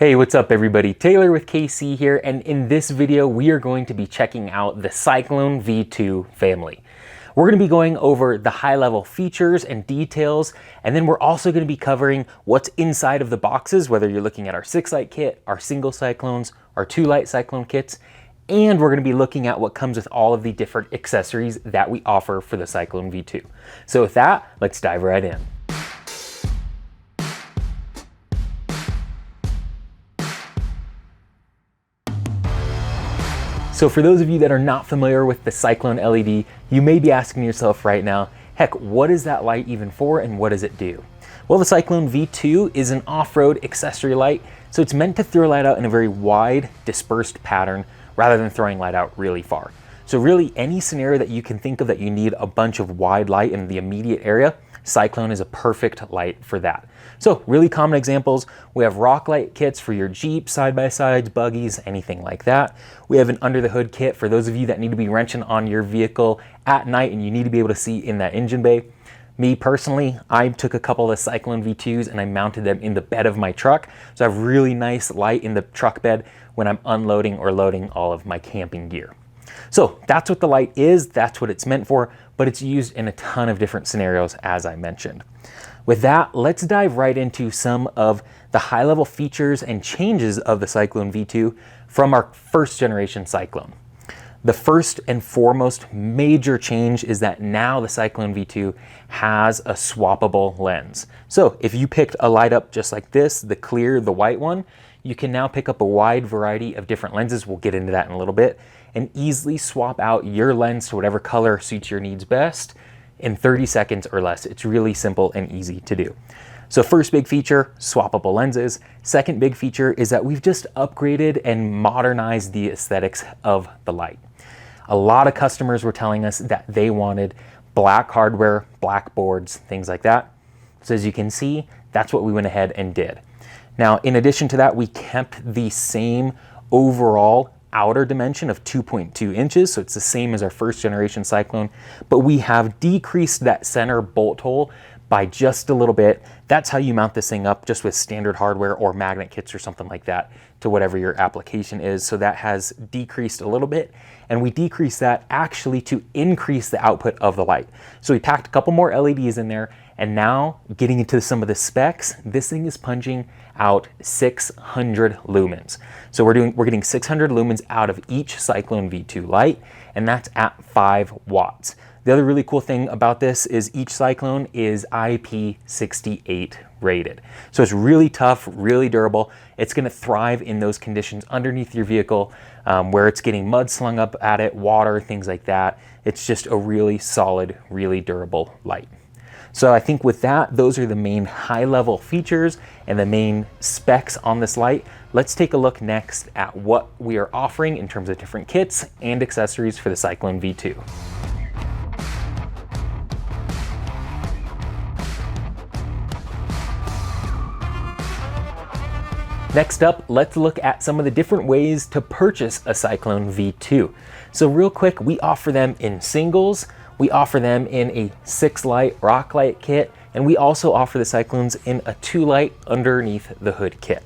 Hey, what's up everybody? Taylor with KC here, and in this video we are going to be checking out the Cyclone V2 family. We're going to be going over the high-level features and details, and then we're also going to be covering what's inside of the boxes, whether you're looking at our 6-light kit, our single cyclones, our 2-light cyclone kits, and we're going to be looking at what comes with all of the different accessories that we offer for the Cyclone V2. So with that, let's dive right in. So for those of you that are not familiar with the Cyclone LED, you may be asking yourself right now, heck, what is that light even for and what does it do? Well, the Cyclone V2 is an off-road accessory light, so it's meant to throw light out in a very wide, dispersed pattern rather than throwing light out really far. So really any scenario that you can think of that you need a bunch of wide light in the immediate area, Cyclone is a perfect light for that. So really common examples, we have rock light kits for your Jeep, side-by-sides, buggies, anything like that. We have an under the hood kit for those of you that need to be wrenching on your vehicle at night and you need to be able to see in that engine bay. Me personally, I took a couple of Cyclone V2s and I mounted them in the bed of my truck. So I have really nice light in the truck bed when I'm unloading or loading all of my camping gear. So that's what the light is, that's what it's meant for, but it's used in a ton of different scenarios as I mentioned. With that, let's dive right into some of the high-level features and changes of the Cyclone V2 from our first generation Cyclone. The first and foremost major change is that now the Cyclone V2 has a swappable lens. So if you picked a light up just like this, the clear, the white one, you can now pick up a wide variety of different lenses, we'll get into that in a little bit, and easily swap out your lens to whatever color suits your needs best in 30 seconds or less. It's really simple and easy to do. So first big feature, swappable lenses. Second big feature is that we've just upgraded and modernized the aesthetics of the light. A lot of customers were telling us that they wanted black hardware, black boards, things like that. So as you can see, that's what we went ahead and did. Now, in addition to that, we kept the same overall outer dimension of 2.2 inches, so it's the same as our first generation Cyclone, but we have decreased that center bolt hole by just a little bit. That's how you mount this thing up, just with standard hardware or magnet kits or something like that to whatever your application is. So that has decreased a little bit, and we decreased that actually to increase the output of the light. So we packed a couple more LEDs in there, and now getting into some of the specs, this thing is punching out 600 lumens. So we're getting 600 lumens out of each Cyclone V2 light, and that's at 5 watts. The other really cool thing about this is each Cyclone is IP68 rated. So it's really tough, really durable. It's gonna thrive in those conditions underneath your vehicle where it's getting mud slung up at it, water, things like that. It's just a really solid, really durable light. So I think with that, those are the main high-level features and the main specs on this light. Let's take a look next at what we are offering in terms of different kits and accessories for the Cyclone V2. Next up, let's look at some of the different ways to purchase a Cyclone V2. So real quick, we offer them in singles, we offer them in a 6-light rock light kit, and we also offer the Cyclones in a 2-light underneath the hood kit.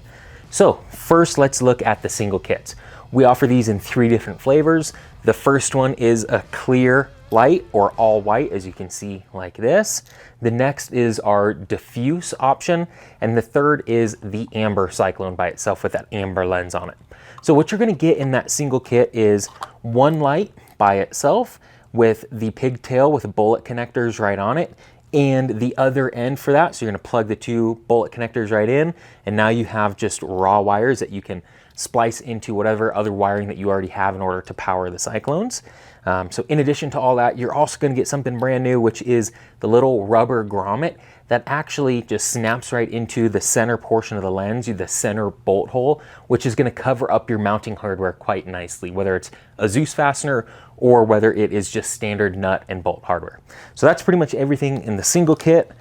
So first, let's look at the single kits. We offer these in 3 different flavors. The first one is a clear light or all white, as you can see like this. The next is our diffuse option, and the third is the amber Cyclone by itself with that amber lens on it. So what you're gonna get in that single kit is one light by itself with the pigtail with bullet connectors right on it, and the other end for that. So you're gonna plug the 2 bullet connectors right in, and now you have just raw wires that you can splice into whatever other wiring that you already have in order to power the Cyclones. So in addition to all that, you're also gonna get something brand new, which is the little rubber grommet that actually just snaps right into the center portion of the lens, the center bolt hole, which is gonna cover up your mounting hardware quite nicely, whether it's a Zeus fastener or whether it is just standard nut and bolt hardware. So that's pretty much everything in the single kit.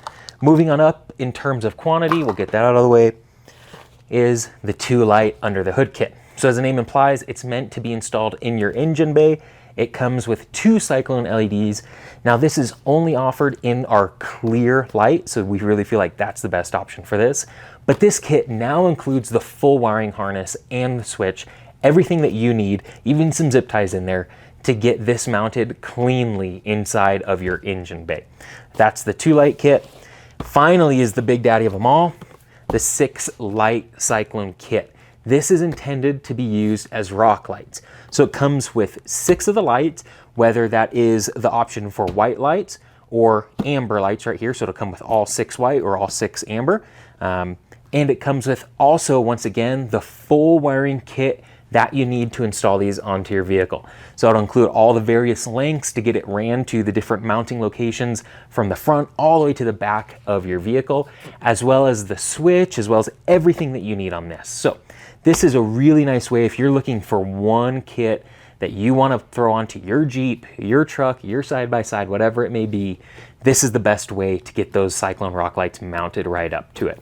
Moving on up in terms of quantity, we'll get that out of the way, is the 2-light under the hood kit. So as the name implies, it's meant to be installed in your engine bay. It comes with 2 Cyclone LEDs. Now this is only offered in our clear light, so we really feel like that's the best option for this. But this kit now includes the full wiring harness and the switch, everything that you need, even some zip ties in there, to get this mounted cleanly inside of your engine bay. That's the 2-light kit. Finally is the big daddy of them all, the 6-light Cyclone kit. This is intended to be used as rock lights. So it comes with 6 of the lights, whether that is the option for white lights or amber lights right here. So it'll come with all 6 white or all 6 amber. And it comes with also, once again, the full wiring kit that you need to install these onto your vehicle. So it'll include all the various links to get it ran to the different mounting locations from the front all the way to the back of your vehicle, as well as the switch, as well as everything that you need on this. So this is a really nice way if you're looking for one kit that you want to throw onto your Jeep, your truck, your side-by-side, whatever it may be. This is the best way to get those Cyclone rock lights mounted right up to it.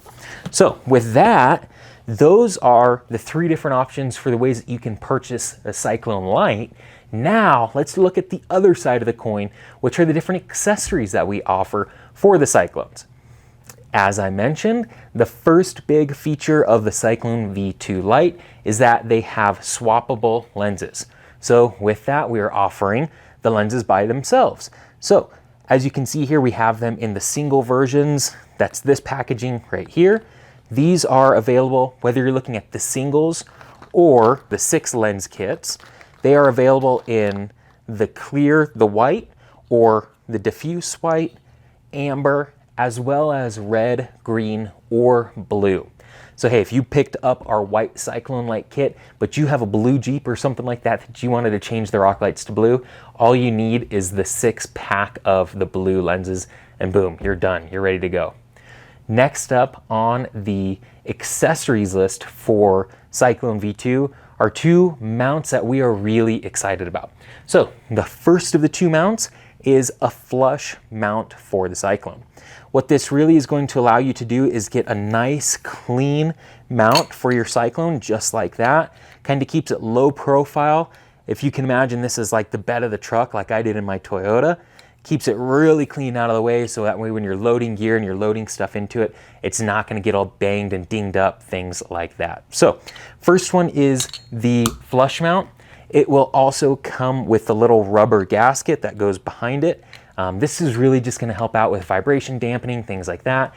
So with that, those are the 3 different options for the ways that you can purchase a Cyclone light. Now let's look at the other side of the coin, which are the different accessories that we offer for the Cyclones. As I mentioned, the first big feature of the Cyclone V2 light is that they have swappable lenses. So with that, we are offering the lenses by themselves. So as you can see here, we have them in the single versions. That's this packaging right here. These are available whether you're looking at the singles or the 6 lens kits. They are available in the clear, the white, or the diffuse white, amber, as well as red, green, or blue. So hey, if you picked up our white Cyclone light kit, but you have a blue Jeep or something like that that you wanted to change the rock lights to blue, all you need is the 6-pack of the blue lenses, and boom, you're done. You're ready to go. Next up on the accessories list for Cyclone V2 are 2 mounts that we are really excited about. So the first of the 2 mounts is a flush mount for the Cyclone. What this really is going to allow you to do is get a nice clean mount for your Cyclone, just like that. Kind of keeps it low profile. If you can imagine, this is like the bed of the truck, like I did in my Toyota. Keeps it really clean out of the way, so that way when you're loading gear and you're loading stuff into it, it's not going to get all banged and dinged up, things like that. So first one is the flush mount. It will also come with the little rubber gasket that goes behind it. This is really just going to help out with vibration dampening, things like that.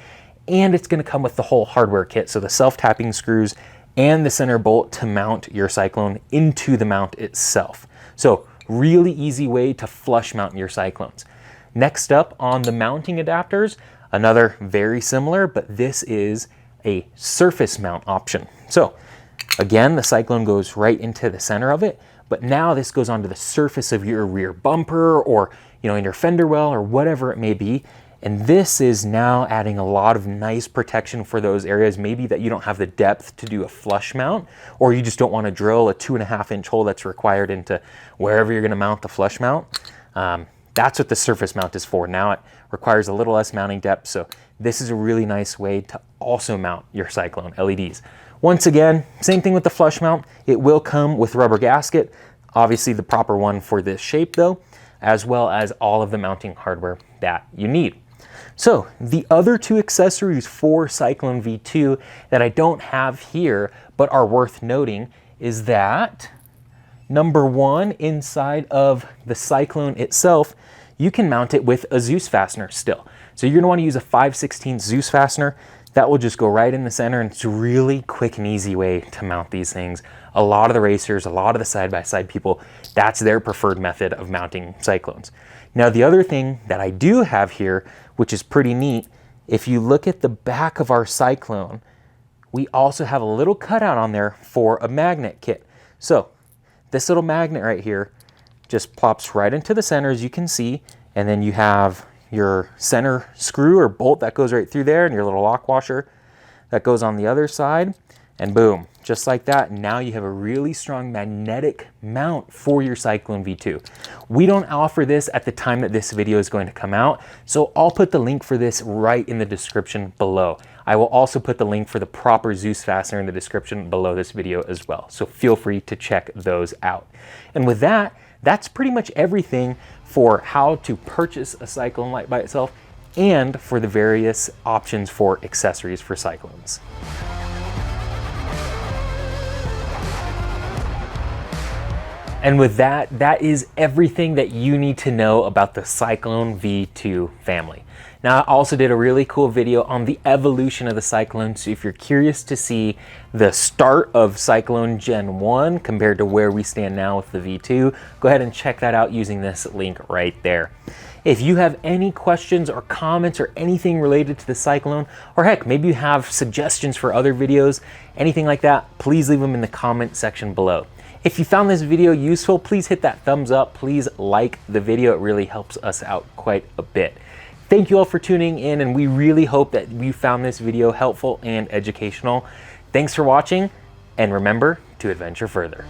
And it's going to come with the whole hardware kit, so the self-tapping screws and the center bolt to mount your Cyclone into the mount itself. So really easy way to flush mount your Cyclones. Next up on the mounting adapters, another very similar, but this is a surface mount option. So again, the Cyclone goes right into the center of it, but now this goes onto the surface of your rear bumper or in your fender well or whatever it may be. And this is now adding a lot of nice protection for those areas, maybe that you don't have the depth to do a flush mount, or you just don't want to drill a 2.5-inch hole that's required into wherever you're going to mount the flush mount. That's what the surface mount is for. Now it requires a little less mounting depth, so this is a really nice way to also mount your Cyclone LEDs. Once again, same thing with the flush mount. It will come with rubber gasket, obviously the proper one for this shape though, as well as all of the mounting hardware that you need. So the other 2 accessories for Cyclone V2 that I don't have here but are worth noting is that number 1, inside of the Cyclone itself, you can mount it with a Zeus fastener still. So you're going to want to use a 5/16 Zeus fastener. That will just go right in the center, and it's a really quick and easy way to mount these things. A lot of the racers, a lot of the side-by-side people, that's their preferred method of mounting Cyclones. Now the other thing that I do have here, which is pretty neat, if you look at the back of our Cyclone, we also have a little cutout on there for a magnet kit. So this little magnet right here just plops right into the center, as you can see, and then you have your center screw or bolt that goes right through there, and your little lock washer that goes on the other side, and boom, just like that, now you have a really strong magnetic mount for your Cyclone V2. We don't offer this at the time that this video is going to come out, so I'll put the link for this right in the description below. I will also put the link for the proper Zeus fastener in the description below this video as well, so feel free to check those out. And with that, that's pretty much everything for how to purchase a Cyclone light by itself and for the various options for accessories for cyclones. And with that, that is everything that you need to know about the Cyclone V2 family. Now, I also did a really cool video on the evolution of the Cyclone, so if you're curious to see the start of Cyclone Gen 1 compared to where we stand now with the V2, go ahead and check that out using this link right there. If you have any questions or comments or anything related to the Cyclone, or heck, maybe you have suggestions for other videos, anything like that, please leave them in the comment section below. If you found this video useful, please hit that thumbs up. Please like the video. It really helps us out quite a bit. Thank you all for tuning in, and we really hope that you found this video helpful and educational. Thanks for watching, and remember to adventure further.